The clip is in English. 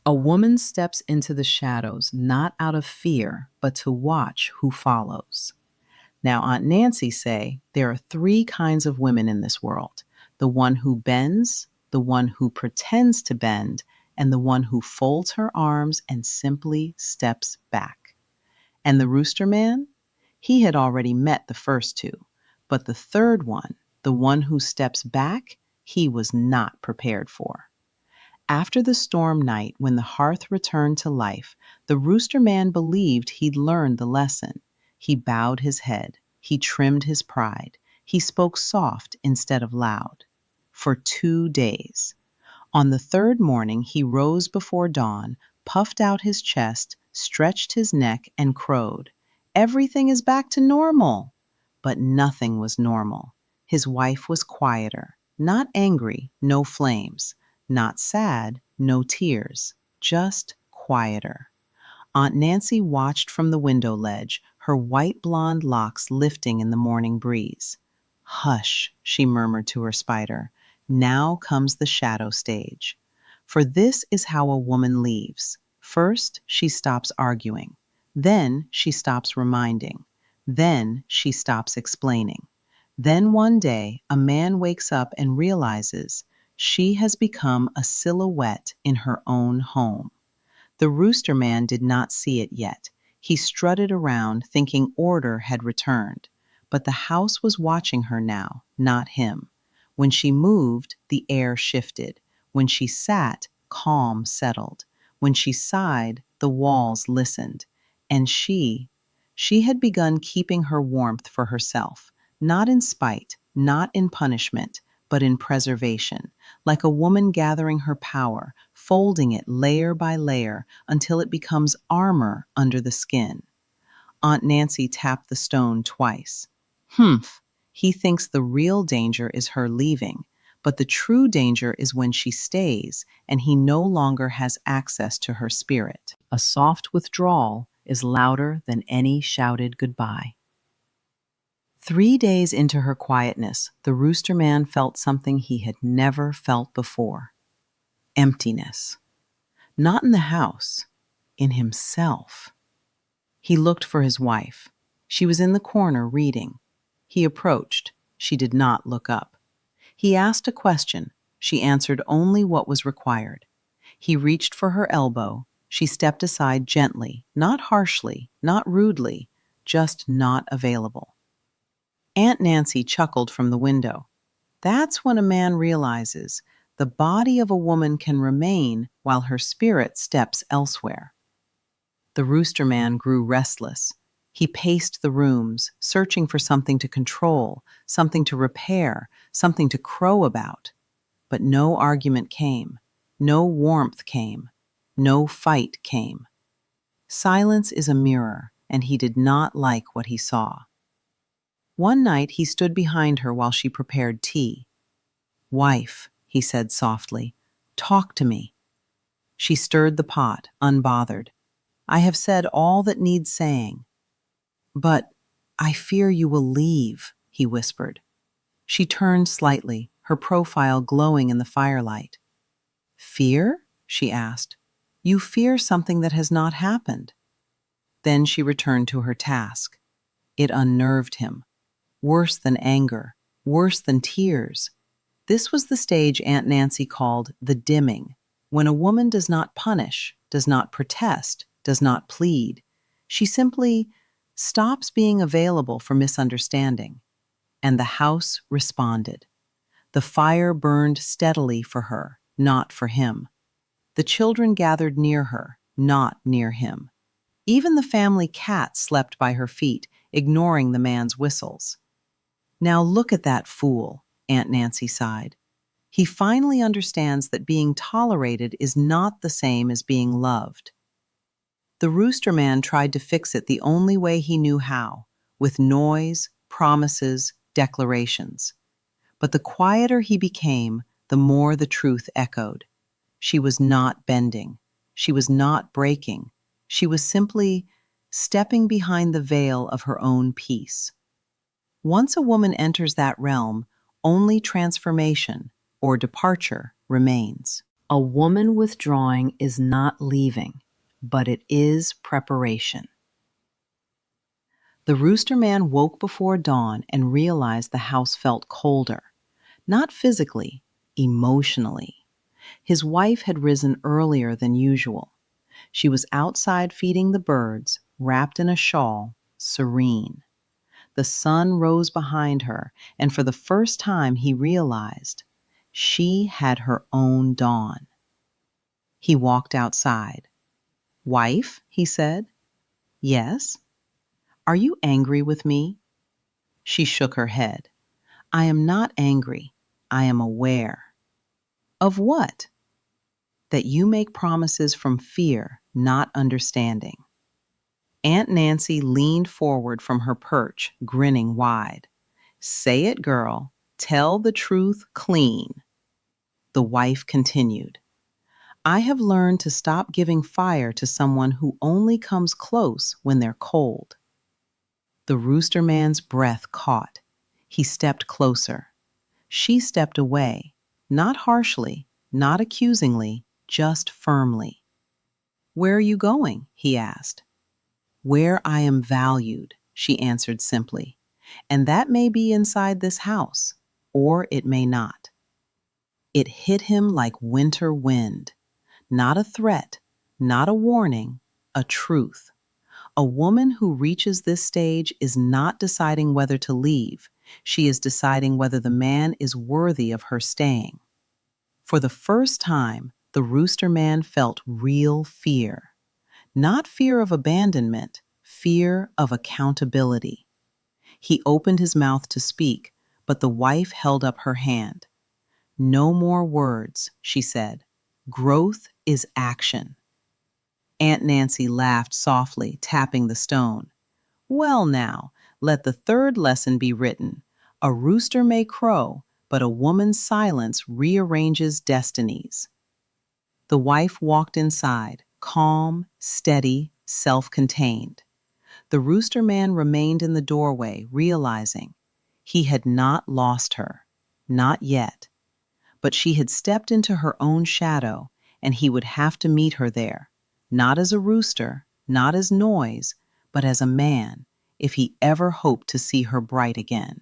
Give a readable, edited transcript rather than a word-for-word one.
A woman steps into the shadows not out of fear, but to watch who follows. Now, Aunt Nancy say there are three kinds of women in this world: the one who bends, the one who pretends to bend, and the one who folds her arms and simply steps back. And the Rooster Man? He had already met the first two, but the third one, the one who steps back, he was not prepared for. After the storm night, when the hearth returned to life, the Rooster Man believed he'd learned the lesson. He bowed his head. He trimmed his pride. He spoke soft instead of loud. For 2 days. On the third morning, he rose before dawn, puffed out his chest, stretched his neck, and crowed, "Everything is back to normal." But nothing was normal. His wife was quieter, not angry, no flames. Not sad, no tears, just quieter. Aunt Nancy watched from the window ledge, her white blonde locks lifting in the morning breeze. "Hush," she murmured to her spider. "Now comes the shadow stage." For this is how a woman leaves. First, she stops arguing. Then she stops reminding. Then she stops explaining. Then one day, a man wakes up and realizes she has become a silhouette in her own home. The Rooster Man did not see it yet. He strutted around, thinking order had returned. But the house was watching her now, not him. When she moved, the air shifted. When she sat, calm settled. When she sighed, the walls listened. And she had begun keeping her warmth for herself, not in spite, not in punishment, but in preservation, like a woman gathering her power, folding it layer by layer until it becomes armor under the skin. Aunt Nancy tapped the stone twice. "Humph, he thinks the real danger is her leaving, but the true danger is when she stays and he no longer has access to her spirit." A soft withdrawal is louder than any shouted goodbye. 3 days into her quietness, the Rooster Man felt something he had never felt before: emptiness. Not in the house, in himself. He looked for his wife. She was in the corner reading. He approached. She did not look up. He asked a question. She answered only what was required. He reached for her elbow. She stepped aside gently, not harshly, not rudely, just not available. Aunt Nancy chuckled from the window. That's when a man realizes the body of a woman can remain while her spirit steps elsewhere. The Rooster Man grew restless. He paced the rooms, searching for something to control, something to repair, something to crow about. But no argument came. No warmth came. No fight came. Silence is a mirror, and he did not like what he saw. One night he stood behind her while she prepared tea. "Wife," he said softly, "talk to me." She stirred the pot, unbothered. "I have said all that needs saying." "But I fear you will leave," he whispered. She turned slightly, her profile glowing in the firelight. "Fear?" she asked. "You fear something that has not happened." Then she returned to her task. It unnerved him. Worse than anger, worse than tears. This was the stage Aunt Nancy called the dimming, when a woman does not punish, does not protest, does not plead. She simply stops being available for misunderstanding. And the house responded. The fire burned steadily for her, not for him. The children gathered near her, not near him. Even the family cat slept by her feet, ignoring the man's whistles. "Now look at that fool," Aunt Nancy sighed. "He finally understands that being tolerated is not the same as being loved." The Rooster Man tried to fix it the only way he knew how, with noise, promises, declarations. But the quieter he became, the more the truth echoed. She was not bending. She was not breaking. She was simply stepping behind the veil of her own peace. Once a woman enters that realm, only transformation or departure remains. A woman withdrawing is not leaving, but it is preparation. The Rooster Man woke before dawn and realized the house felt colder, not physically, emotionally. His wife had risen earlier than usual. She was outside feeding the birds, wrapped in a shawl, serene. The sun rose behind her, and for the first time he realized she had her own dawn. He walked outside. "Wife," he said. "Yes." "Are you angry with me?" She shook her head. "I am not angry. I am aware." "Of what?" "That you make promises from fear, not understanding." Aunt Nancy leaned forward from her perch, grinning wide. "Say it, girl. Tell the truth clean." The wife continued. "I have learned to stop giving fire to someone who only comes close when they're cold." The Rooster Man's breath caught. He stepped closer. She stepped away, not harshly, not accusingly, just firmly. "Where are you going?" he asked. "Where I am valued," she answered simply. "And that may be inside this house, or it may not." It hit him like winter wind. Not a threat, not a warning, a truth. A woman who reaches this stage is not deciding whether to leave. She is deciding whether the man is worthy of her staying. For the first time, the Rooster Man felt real fear. Not fear of abandonment, fear of accountability. He opened his mouth to speak, but the wife held up her hand. "No more words," she said. "Growth is action." Aunt Nancy laughed softly, tapping the stone. "Well now, let the third lesson be written. A rooster may crow, but a woman's silence rearranges destinies." The wife walked inside, calm, steady, self-contained. The Rooster Man remained in the doorway, realizing he had not lost her, not yet. But she had stepped into her own shadow, and he would have to meet her there, not as a rooster, not as noise, but as a man, if he ever hoped to see her bright again.